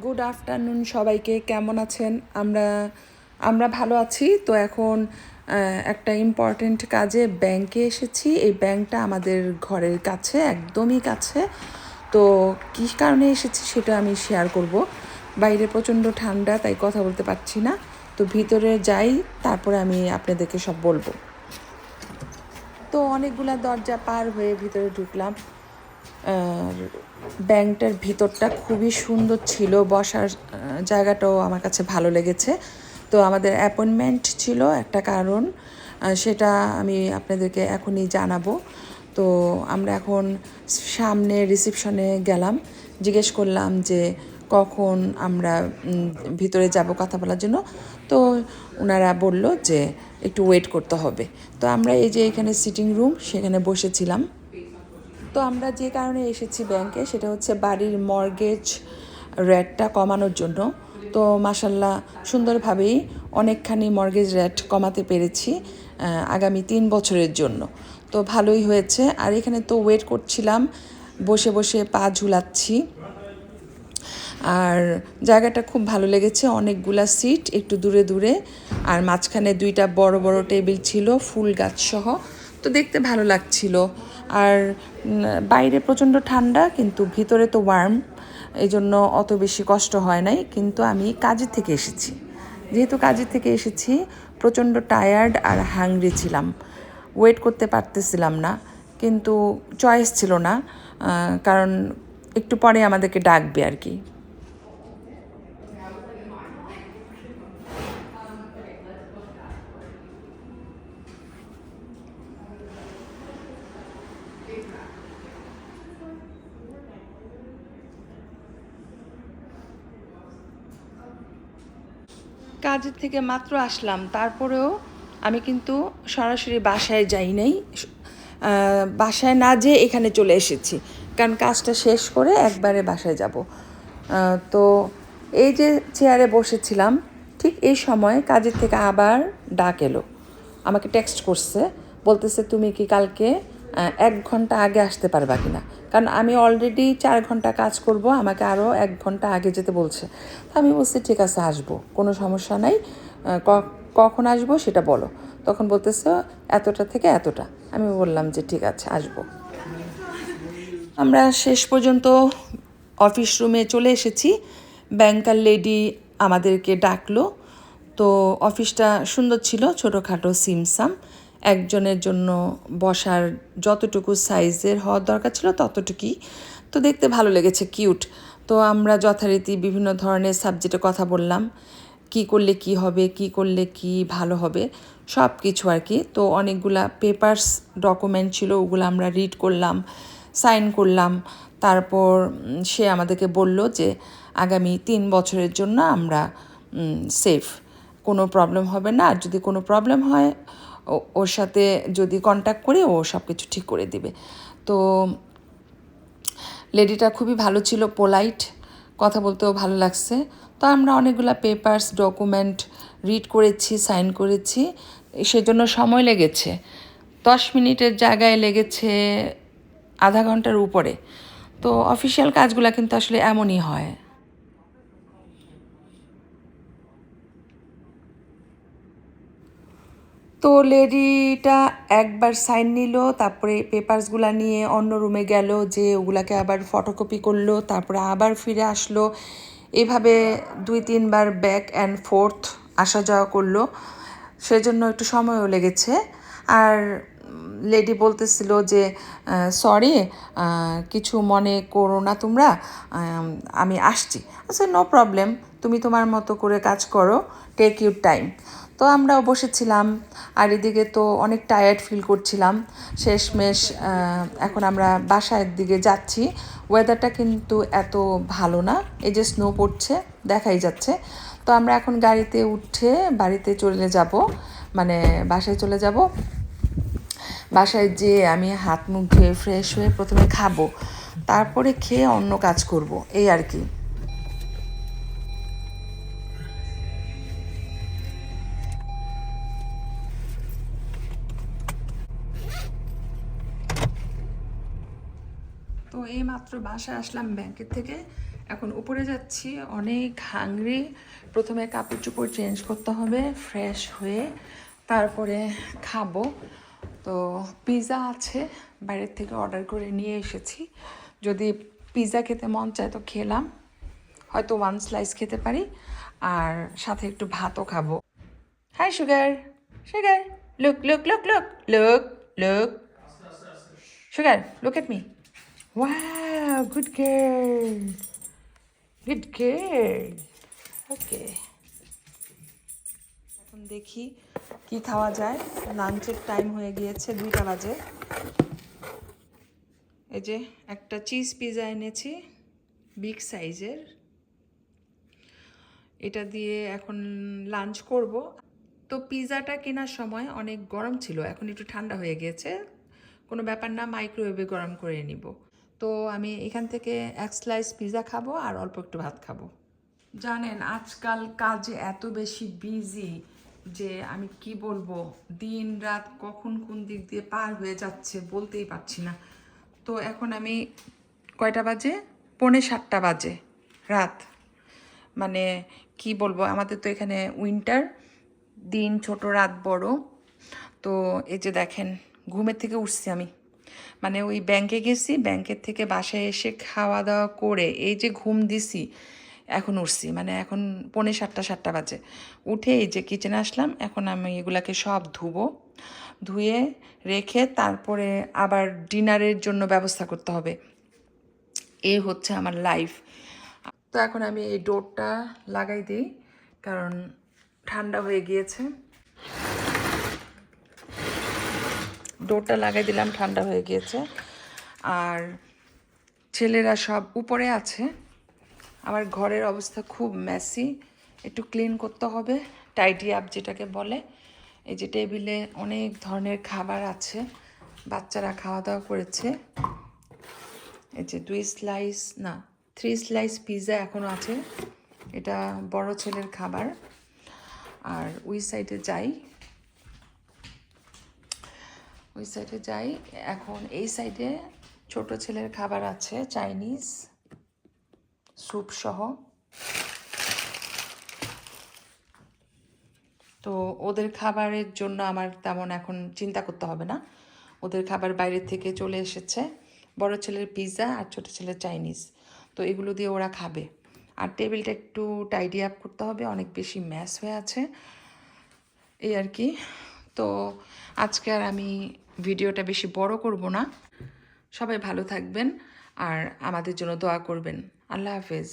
Good afternoon সবাইকে, কেমন আছেন? আমরা ভালো আছি। তো এখন একটা ইম্পর্ট্যান্ট কাজে ব্যাংকে এসেছি। এই ব্যাংকটা আমাদের ঘরের কাছে, একদমই কাছে। তো কী কারণে এসেছি সেটা আমি শেয়ার করব। বাইরে প্রচণ্ড ঠান্ডা, তাই কথা বলতে পারছি না। তো ভিতরে যাই, তারপরে আমি আপনাদেরকে সব বলবো। তো অনেকগুলা দরজা পার হয়ে ভিতরে ঢুকলাম। ব্যাংকটার ভিতরটা খুবই সুন্দর ছিল, বসার জায়গাটাও আমার কাছে ভালো লেগেছে। তো আমাদের অ্যাপয়েন্টমেন্ট ছিল একটা কারণ, সেটা আমি আপনাদেরকে এখনই জানাবো। তো আমরা এখন সামনে রিসেপশনে গেলাম, জিজ্ঞেস করলাম যে কখন আমরা ভিতরে যাব কথা বলার জন্য। তো ওনারা বলল যে একটু ওয়েট করতে হবে। তো আমরা এই যে এখানে সিটিং রুম, সেখানে বসেছিলাম। তো আমরা যে কারণে এসেছি ব্যাংকে, সেটা হচ্ছে বাড়ির মর্গেজ রেটটা কমানোর জন্য। তো মাশাল্লাহ সুন্দরভাবেই অনেকখানি মর্গেজ রেট কমাতে পেরেছি আগামী 3 বছরের জন্য। তো ভালোই হয়েছে। আর এখানে তো ওয়েট করছিলাম, বসে বসে পা ঝুলাচ্ছি। আর জায়গাটা খুব ভালো লেগেছে, অনেকগুলা সিট একটু দূরে দূরে, আর মাঝখানে 2টা বড় বড় টেবিল ছিল ফুল গাছ সহ। তো দেখতে ভালো লাগছিল। আর বাইরে প্রচণ্ড ঠান্ডা, কিন্তু ভিতরে তো ওয়ার্ম, এই জন্য অত বেশি কষ্ট হয় নাই। কিন্তু আমি কাজের থেকে এসেছি, যেহেতু কাজের থেকে এসেছি প্রচণ্ড টায়ার্ড আর হাংরি ছিলাম, ওয়েট করতে পারতেছিলাম না। কিন্তু চয়েস ছিল না, কারণ একটু পরে আমাদেরকে ডাকবে আর কি। কাজের থেকে মাত্র আসলাম, তারপরেও আমি কিন্তু সরাসরি বাসায় যাই নাই। বাসায় না যেয়ে এখানে চলে এসেছি, কারণ কাজটা শেষ করে একবারে বাসায় যাব। তো এই যে চেয়ারে বসেছিলাম, ঠিক এই সময় কাজের থেকে আবার ডাক এলো। আমাকে টেক্সট করছে, বলতেছে তুমি কি কালকে 1 ঘন্টা আগে আসতে পারবা কিনা, কারণ আমি অলরেডি 4 ঘন্টা কাজ করব, আমাকে আরও 1 ঘন্টা আগে যেতে বলছে। তো আমি বলছি ঠিক আছে, আসবো, কোনো সমস্যা নাই। কখন আসবো সেটা বলো। তখন বলতেছে এতটা থেকে এতটা। আমি বললাম যে ঠিক আছে, আসবো। আমরা শেষ পর্যন্ত অফিস রুমে চলে এসেছি। ব্যাংকার লেডি আমাদেরকে ডাকলো। তো অফিসটা সুন্দর ছিল, ছোটোখাটো সিমসাম, একজনের জন্য বসার যতটুকু সাইজের হওয়ার দরকার ছিল ততটুকুই। তো দেখতে ভালো লেগেছে, কিউট। তো আমরা যথারীতি বিভিন্ন ধরনের সাবজেক্টে কথা বললাম, কি করলে কি হবে, কি করলে কি ভালো হবে, সব কিছু আর কি। তো অনেকগুলা পেপারস ডকুমেন্ট ছিল, ওগুলো আমরা রিড করলাম, সাইন করলাম। তারপর সে আমাদেরকে বলল যে আগামী 3 বছরের জন্য আমরা সেফ, কোনো প্রবলেম হবে না। আর যদি কোনো প্রবলেম হয় ওর সাথে যদি কন্ট্যাক্ট করি, ও সব কিছু ঠিক করে দিবে। তো লেডিটা খুবই ভালো ছিল, পোলাইট, কথা বলতেও ভালো লাগছে। তো আমরা অনেকগুলো পেপারস ডকুমেন্ট রিড করেছি, সাইন করেছি, সেজন্য সময় লেগেছে 10 মিনিটের জায়গায় লেগেছে আধা ঘন্টার উপরে। তো অফিসিয়াল কাজগুলো কিন্তু আসলে এমনই হয়। তো লেডিটা একবার সাইন নিল, তারপরে পেপারসগুলো নিয়ে অন্য রুমে গেল, যে ওগুলাকে আবার ফটোকপি করলো, তারপরে আবার ফিরে আসলো। এভাবে 2-3 বার ব্যাক অ্যান্ড ফোর্থ আসা যাওয়া করলো, সেজন্য একটু সময়ও লেগেছে। আর লেডি বলতেছিল যে সরি, কিছু মনে করো না তোমরা, আমি আসছি। আচ্ছা, নো প্রবলেম, তুমি তোমার মতো করে কাজ করো, টেক ইউর টাইম। তো আমরাও বসেছিলাম, আর এদিকে তো অনেক টায়ার্ড ফিল করছিলাম। শেষমেশ এখন আমরা বাসার দিকে যাচ্ছি। ওয়েদারটা কিন্তু এত ভালো না, এই যে স্নো পড়ছে দেখাই যাচ্ছে। তো আমরা এখন গাড়িতে উঠে বাড়িতে চলে যাব, মানে বাসায় চলে যাব। বাসায় যেয়ে আমি হাত মুখ ধুয়ে ফ্রেশ হয়ে প্রথমে খাবো, তারপরে খেয়ে অন্য কাজ করব, এই আর কি। তো এই মাত্র বাসায় আসলাম ব্যাংকের থেকে, এখন উপরে যাচ্ছি, অনেক হাংরি। প্রথমে কাপড় চোপড় চেঞ্জ করতে হবে, ফ্রেশ হয়ে তারপরে খাবো। তো পিৎজা আছে, বাইরের থেকে অর্ডার করে নিয়ে এসেছি। যদি পিৎজা খেতে মন চায় তো খেলাম, হয়তো 1 স্লাইস খেতে পারি, আর সাথে একটু ভাতও খাবো। High sugar, sugar, look look look look look look, sugar look at me. Wow, good girl, good girl. Okay, এখন দেখি কি খাওয়া যায়। লাঞ্চের টাইম হয়ে গিয়েছে, 2টা বাজে। এই যে একটা চিজ পিৎজা এনেছি, বিগ সাইজের। এটা দিয়ে এখন লাঞ্চ করব। তো পিৎজাটা কেনার সময় অনেক গরম ছিল, এখন একটু ঠান্ডা হয়ে গিয়েছে। কোনো ব্যাপার না, মাইক্রোওয়েভে গরম করে নিব। তো আমি এখান থেকে 1 স্লাইস পিৎজা খাবো আর অল্প একটু ভাত খাবো। জানেন আজকাল কাজে এত বেশি বিজি যে আমি কি বলবো, দিন রাত কখন কোন দিক দিয়ে পার হয়ে যাচ্ছে বলতেই পারছি না। তো এখন আমি কয়টা বাজে, 6:45 বাজে রাত। মানে কি বলবো, আমাদের তো এখানে উইন্টার, দিন ছোট রাত বড়। তো এই যে দেখেন, ঘুমের থেকে উঠছি আমি। মানে ওই ব্যাংকে গেছি, ব্যাংকের থেকে বাসায় এসে খাওয়া দাওয়া করে এই যে ঘুম দিছি, এখন উঠছি। মানে এখন 6:45 বাজে। উঠে এই যে কিচেনে আসলাম, এখন আমি এগুলাকে সব ধুবো, ধুয়ে রেখে তারপরে আবার ডিনারের জন্য ব্যবস্থা করতে হবে। এই হচ্ছে আমার লাইফ। তো এখন আমি এই ডোরটা লাগাই দিই, কারণ ঠান্ডা হয়ে গিয়েছে। ডোরটা লাগাই দিলাম, ঠান্ডা হয়ে গিয়েছে। আর ছেলেরা সব উপরে আছে। আমার ঘরের অবস্থা খুব মেসি, একটু ক্লিন করতে হবে, টাইডি আপ যেটাকে বলে। এই যে টেবিলে অনেক ধরনের খাবার আছে, বাচ্চারা খাওয়া দাওয়া করেছে। এই যে 2 স্লাইস না 3 স্লাইস পিৎজা এখনও আছে, এটা বড় ছেলের খাবার। আর ওই সাইডে যাই, ওই সাইডে যাই। এখন এই সাইডে ছোট ছেলের খাবার আছে, চাইনিজ স্যুপ সহ। তো ওদের খাবারের জন্য আমার তেমন এখন চিন্তা করতে হবে না, ওদের খাবার বাইরের থেকে চলে এসেছে। বড় ছেলের পিৎজা আর ছোট ছেলের চাইনিজ, তো এগুলো দিয়ে ওরা খাবে। আর টেবিলটা একটু টাইডি আপ করতে হবে, অনেক বেশি ম্যাস হয়ে আছে, এই আর কি। তো আজকে আর আমি ভিডিওটা বেশি বড় করব না। সবাই ভালো থাকবেন আর আমাদের জন্য দোয়া করবেন। আল্লাহ হাফেজ।